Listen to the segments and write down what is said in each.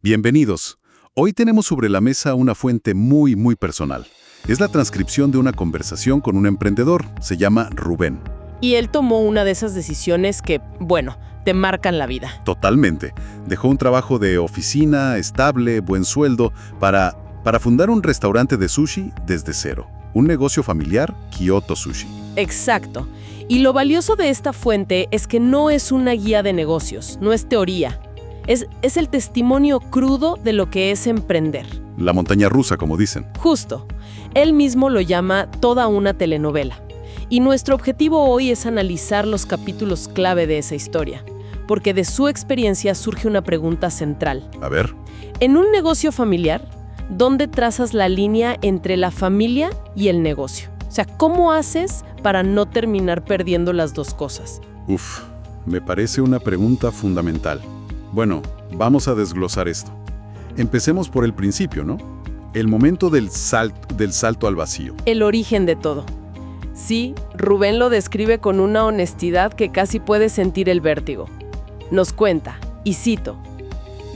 Bienvenidos. Hoy tenemos sobre la mesa una fuente muy personal. Es la transcripción de una conversación con un emprendedor. Se llama Rubén. Y él tomó una de esas decisiones que, bueno, te marcan la vida. Totalmente. Dejó un trabajo de oficina, estable, buen sueldo, para fundar un restaurante de sushi desde cero. Un negocio familiar, Kyoto Sushi. Exacto. Y lo valioso de esta fuente es que no es una guía de negocios, no es teoría. Es el testimonio crudo de lo que es emprender. La montaña rusa, como dicen. Justo. Él mismo lo llama toda una telenovela. Y nuestro objetivo hoy es analizar los capítulos clave de esa historia, porque de su experiencia surge una pregunta central. A ver. En un negocio familiar, ¿dónde trazas la línea entre la familia y el negocio? O sea, ¿cómo haces para no terminar perdiendo las dos cosas? Me parece una pregunta fundamental. Bueno, vamos a desglosar esto. Empecemos por el principio, ¿no? El momento del salto al vacío. El origen de todo. Sí, Rubén lo describe con una honestidad que casi puede sentir el vértigo. Nos cuenta, y cito,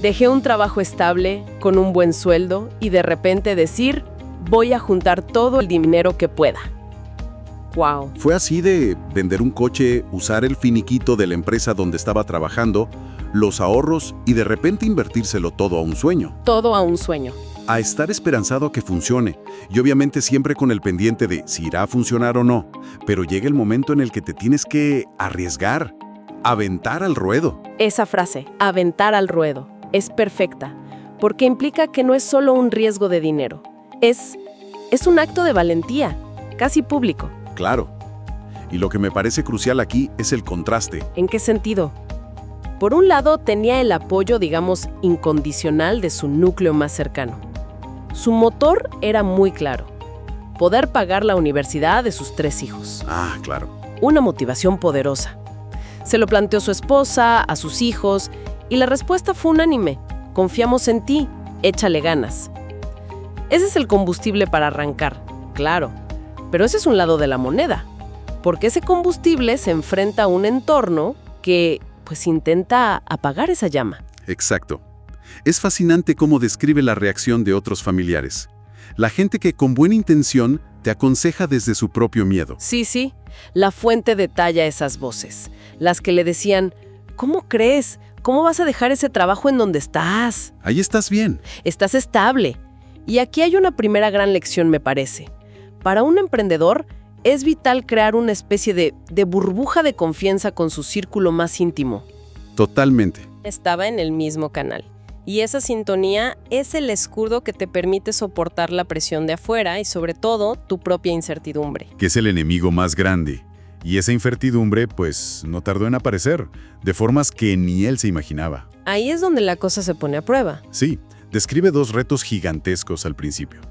dejé un trabajo estable, con un buen sueldo, y de repente decir, voy a juntar todo el dinero que pueda. ¡Wow! Fue así de vender un coche, usar el finiquito de la empresa donde estaba trabajando, los ahorros y de repente invertírselo todo a un sueño. Todo a un sueño. A estar esperanzado a que funcione, y obviamente siempre con el pendiente de si irá a funcionar o no, pero llega el momento en el que te tienes que arriesgar, aventar al ruedo. Esa frase, aventar al ruedo, es perfecta, porque implica que no es solo un riesgo de dinero, es un acto de valentía, casi público. Claro. Y lo que me parece crucial aquí es el contraste. ¿En qué sentido? Por un lado, tenía el apoyo, digamos, incondicional de su núcleo más cercano. Su motor era muy claro: poder pagar la universidad de sus 3 hijos. Ah, claro. Una motivación poderosa. Se lo planteó su esposa, a sus hijos, y la respuesta fue unánime: confiamos en ti, échale ganas. Ese es el combustible para arrancar, claro, pero ese es un lado de la moneda, porque ese combustible se enfrenta a un entorno que, pues, intenta apagar esa llama. Exacto. Es fascinante cómo describe la reacción de otros familiares. La gente que con buena intención te aconseja desde su propio miedo. Sí, la fuente detalla esas voces. Las que le decían, ¿cómo crees? ¿Cómo vas a dejar ese trabajo en donde estás? Ahí estás bien. Estás estable. Y aquí hay una primera gran lección, me parece. Para un emprendedor, es vital crear una especie de burbuja de confianza con su círculo más íntimo. Totalmente. Estaba en el mismo canal. Y esa sintonía es el escudo que te permite soportar la presión de afuera y, sobre todo, tu propia incertidumbre. Que es el enemigo más grande. Y esa incertidumbre, pues, no tardó en aparecer, de formas que ni él se imaginaba. Ahí es donde la cosa se pone a prueba. Sí, describe 2 retos gigantescos al principio.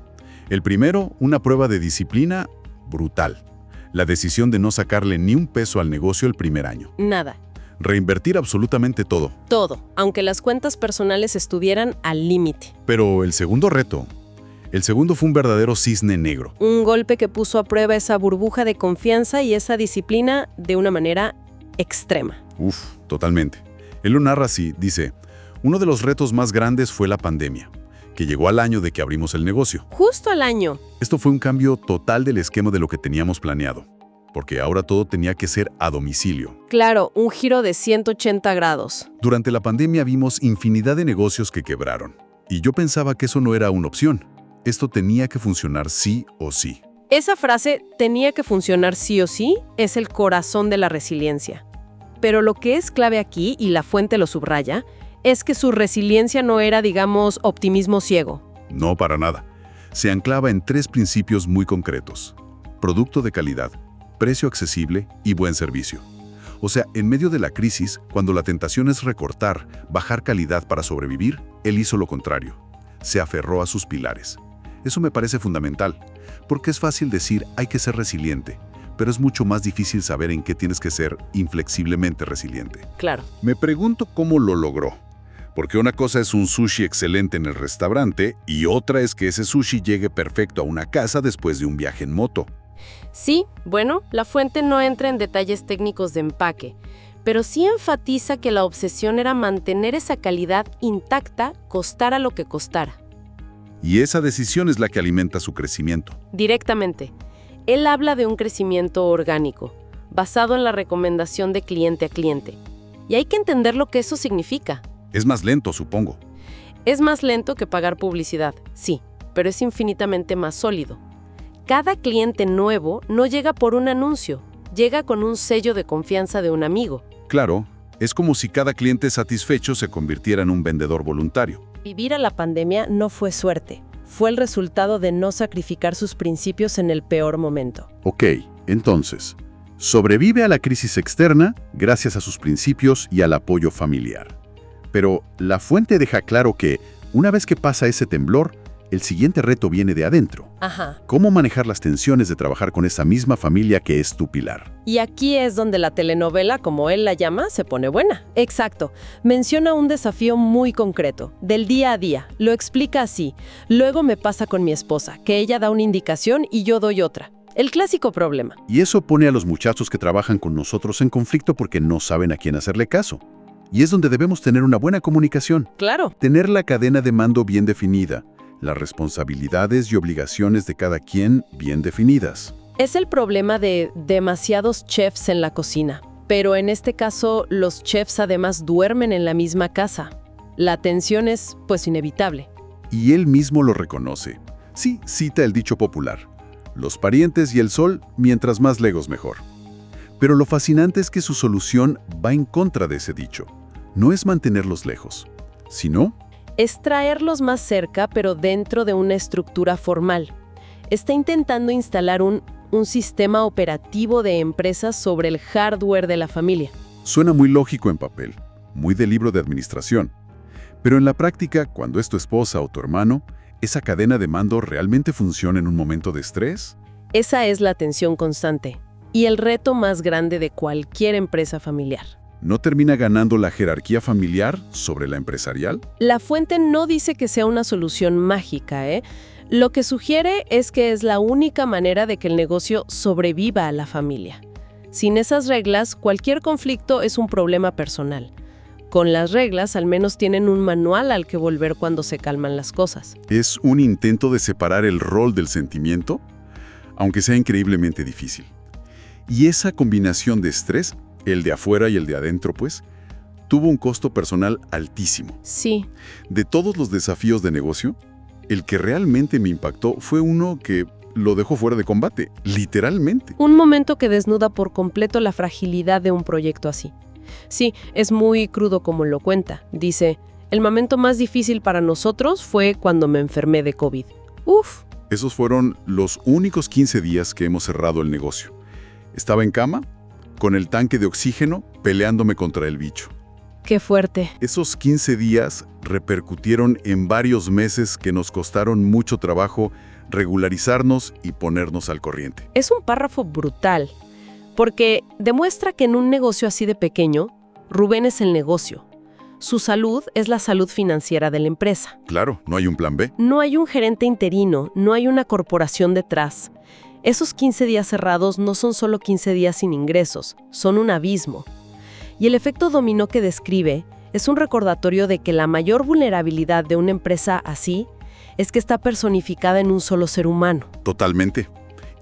El primero, una prueba de disciplina brutal. La decisión de no sacarle ni un peso al negocio el primer año. Nada. Reinvertir absolutamente todo. Todo, aunque las cuentas personales estuvieran al límite. Pero el segundo reto, fue un verdadero cisne negro. Un golpe que puso a prueba esa burbuja de confianza y esa disciplina de una manera extrema. Totalmente. Él lo narra así, dice, uno de los retos más grandes fue la pandemia, que llegó al año de que abrimos el negocio. Justo al año. Esto fue un cambio total del esquema de lo que teníamos planeado, porque ahora todo tenía que ser a domicilio. Claro, un giro de 180 grados. Durante la pandemia vimos infinidad de negocios que quebraron, y yo pensaba que eso no era una opción. Esto tenía que funcionar sí o sí. Esa frase, tenía que funcionar sí o sí, es el corazón de la resiliencia. Pero lo que es clave aquí, y la fuente lo subraya, es que su resiliencia no era, digamos, optimismo ciego. No, para nada. Se anclaba en 3 principios muy concretos: producto de calidad, precio accesible y buen servicio. O sea, en medio de la crisis, cuando la tentación es recortar, bajar calidad para sobrevivir, él hizo lo contrario. Se aferró a sus pilares. Eso me parece fundamental, porque es fácil decir hay que ser resiliente, pero es mucho más difícil saber en qué tienes que ser inflexiblemente resiliente. Claro. Me pregunto cómo lo logró. Porque una cosa es un sushi excelente en el restaurante y otra es que ese sushi llegue perfecto a una casa después de un viaje en moto. Sí, bueno, la fuente no entra en detalles técnicos de empaque, pero sí enfatiza que la obsesión era mantener esa calidad intacta, costara lo que costara. Y esa decisión es la que alimenta su crecimiento. Directamente, él habla de un crecimiento orgánico, basado en la recomendación de cliente a cliente. Y hay que entender lo que eso significa. Es más lento, supongo. Es más lento que pagar publicidad, sí, pero es infinitamente más sólido. Cada cliente nuevo no llega por un anuncio, llega con un sello de confianza de un amigo. Claro, es como si cada cliente satisfecho se convirtiera en un vendedor voluntario. Vivir a la pandemia no fue suerte, fue el resultado de no sacrificar sus principios en el peor momento. Ok, entonces, sobrevive a la crisis externa gracias a sus principios y al apoyo familiar. Pero la fuente deja claro que, una vez que pasa ese temblor, el siguiente reto viene de adentro. Ajá. ¿Cómo manejar las tensiones de trabajar con esa misma familia que es tu pilar? Y aquí es donde la telenovela, como él la llama, se pone buena. Exacto. Menciona un desafío muy concreto, del día a día. Lo explica así. Luego me pasa con mi esposa, que ella da una indicación y yo doy otra. El clásico problema. Y eso pone a los muchachos que trabajan con nosotros en conflicto porque no saben a quién hacerle caso. Y es donde debemos tener una buena comunicación. Claro. Tener la cadena de mando bien definida, las responsabilidades y obligaciones de cada quien bien definidas. Es el problema de demasiados chefs en la cocina. Pero en este caso, los chefs además duermen en la misma casa. La tensión es, pues, inevitable. Y él mismo lo reconoce. Sí, cita el dicho popular. Los parientes y el sol, mientras más lejos mejor. Pero lo fascinante es que su solución va en contra de ese dicho. No es mantenerlos lejos, sino es traerlos más cerca, pero dentro de una estructura formal. Está intentando instalar un sistema operativo de empresas sobre el hardware de la familia. Suena muy lógico en papel, muy de libro de administración. Pero en la práctica, cuando es tu esposa o tu hermano, ¿esa cadena de mando realmente funciona en un momento de estrés? Esa es la tensión constante y el reto más grande de cualquier empresa familiar. ¿No termina ganando la jerarquía familiar sobre la empresarial? La fuente no dice que sea una solución mágica, ¿eh? Lo que sugiere es que es la única manera de que el negocio sobreviva a la familia. Sin esas reglas, cualquier conflicto es un problema personal. Con las reglas, al menos tienen un manual al que volver cuando se calman las cosas. ¿Es un intento de separar el rol del sentimiento? Aunque sea increíblemente difícil. Y esa combinación de estrés, el de afuera y el de adentro, pues, tuvo un costo personal altísimo. Sí. De todos los desafíos de negocio, el que realmente me impactó fue uno que lo dejó fuera de combate, literalmente. Un momento que desnuda por completo la fragilidad de un proyecto así. Sí, es muy crudo como lo cuenta. Dice, el momento más difícil para nosotros fue cuando me enfermé de COVID. Uf. Esos fueron los únicos 15 días que hemos cerrado el negocio. Estaba en cama, con el tanque de oxígeno, peleándome contra el bicho. ¡Qué fuerte! Esos 15 días repercutieron en varios meses que nos costaron mucho trabajo regularizarnos y ponernos al corriente. Es un párrafo brutal, porque demuestra que en un negocio así de pequeño, Rubén es el negocio. Su salud es la salud financiera de la empresa. Claro, no hay un plan B. No hay un gerente interino, no hay una corporación detrás. Esos 15 días cerrados no son solo 15 días sin ingresos, son un abismo. Y el efecto dominó que describe es un recordatorio de que la mayor vulnerabilidad de una empresa así es que está personificada en un solo ser humano. Totalmente.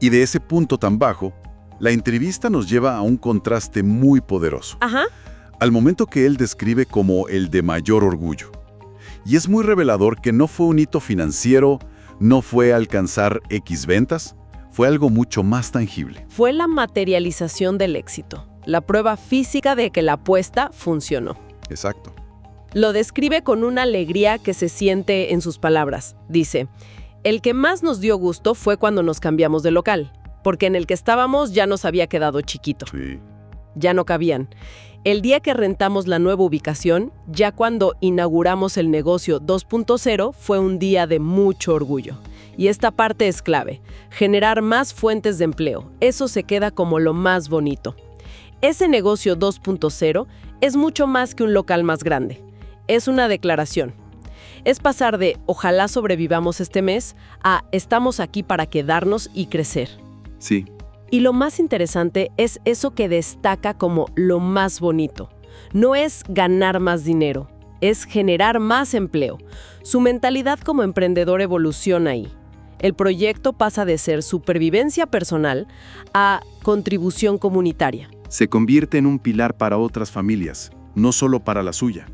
Y de ese punto tan bajo, la entrevista nos lleva a un contraste muy poderoso. Ajá. Al momento que él describe como el de mayor orgullo. Y es muy revelador que no fue un hito financiero, no fue alcanzar X ventas, fue algo mucho más tangible. Fue la materialización del éxito, la prueba física de que la apuesta funcionó. Exacto. Lo describe con una alegría que se siente en sus palabras. Dice, el que más nos dio gusto fue cuando nos cambiamos de local, porque en el que estábamos ya nos había quedado chiquito. Sí. Ya no cabían. El día que rentamos la nueva ubicación, ya cuando inauguramos el negocio 2.0, fue un día de mucho orgullo. Y esta parte es clave, generar más fuentes de empleo. Eso se queda como lo más bonito. Ese negocio 2.0 es mucho más que un local más grande. Es una declaración. Es pasar de ojalá sobrevivamos este mes a estamos aquí para quedarnos y crecer. Sí, Y lo más interesante es eso que destaca como lo más bonito. No es ganar más dinero, es generar más empleo. Su mentalidad como emprendedor evoluciona ahí. El proyecto pasa de ser supervivencia personal a contribución comunitaria. Se convierte en un pilar para otras familias, no solo para la suya.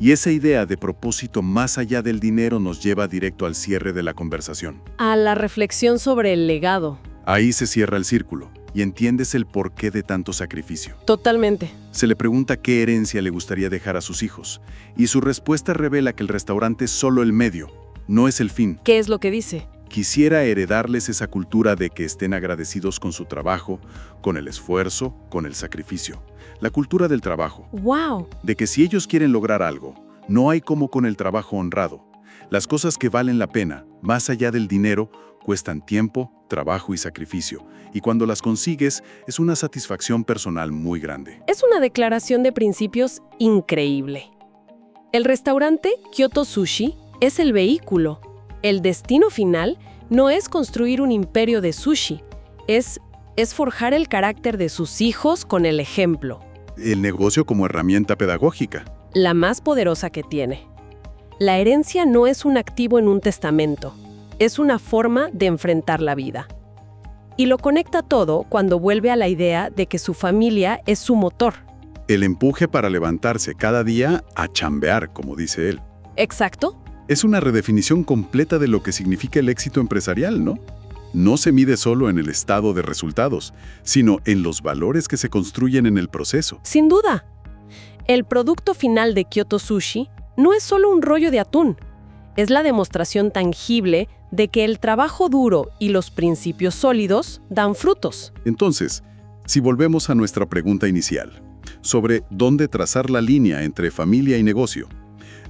Y esa idea de propósito más allá del dinero nos lleva directo al cierre de la conversación. A la reflexión sobre el legado. Ahí se cierra el círculo y entiendes el porqué de tanto sacrificio. Totalmente. Se le pregunta qué herencia le gustaría dejar a sus hijos, y su respuesta revela que el restaurante es solo el medio, no es el fin. ¿Qué es lo que dice? Quisiera heredarles esa cultura de que estén agradecidos con su trabajo, con el esfuerzo, con el sacrificio. La cultura del trabajo. ¡Wow! De que si ellos quieren lograr algo, no hay como con el trabajo honrado. Las cosas que valen la pena, más allá del dinero, cuestan tiempo, trabajo y sacrificio. Y cuando las consigues, es una satisfacción personal muy grande. Es una declaración de principios increíble. El restaurante Kyoto Sushi es el vehículo. El destino final no es construir un imperio de sushi, es forjar el carácter de sus hijos con el ejemplo. El negocio como herramienta pedagógica. La más poderosa que tiene. La herencia no es un activo en un testamento, es una forma de enfrentar la vida. Y lo conecta todo cuando vuelve a la idea de que su familia es su motor. El empuje para levantarse cada día a chambear, como dice él. ¿Exacto? Es una redefinición completa de lo que significa el éxito empresarial, ¿no? No se mide solo en el estado de resultados, sino en los valores que se construyen en el proceso. Sin duda. El producto final de Kyoto Sushi no es solo un rollo de atún. Es la demostración tangible de que el trabajo duro y los principios sólidos dan frutos. Entonces, si volvemos a nuestra pregunta inicial, sobre dónde trazar la línea entre familia y negocio,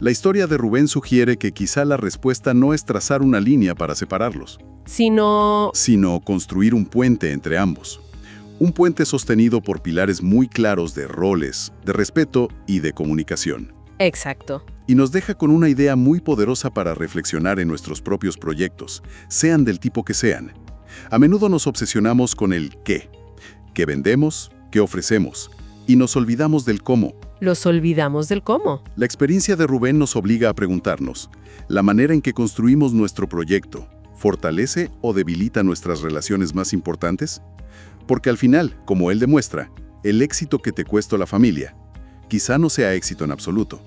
la historia de Rubén sugiere que quizá la respuesta no es trazar una línea para separarlos, sino construir un puente entre ambos. Un puente sostenido por pilares muy claros de roles, de respeto y de comunicación. Exacto. Y nos deja con una idea muy poderosa para reflexionar en nuestros propios proyectos, sean del tipo que sean. A menudo nos obsesionamos con el qué vendemos, qué ofrecemos, y nos olvidamos del cómo. Los olvidamos del cómo. La experiencia de Rubén nos obliga a preguntarnos, ¿la manera en que construimos nuestro proyecto fortalece o debilita nuestras relaciones más importantes? Porque al final, como él demuestra, el éxito que te cuesta la familia, quizá no sea éxito en absoluto.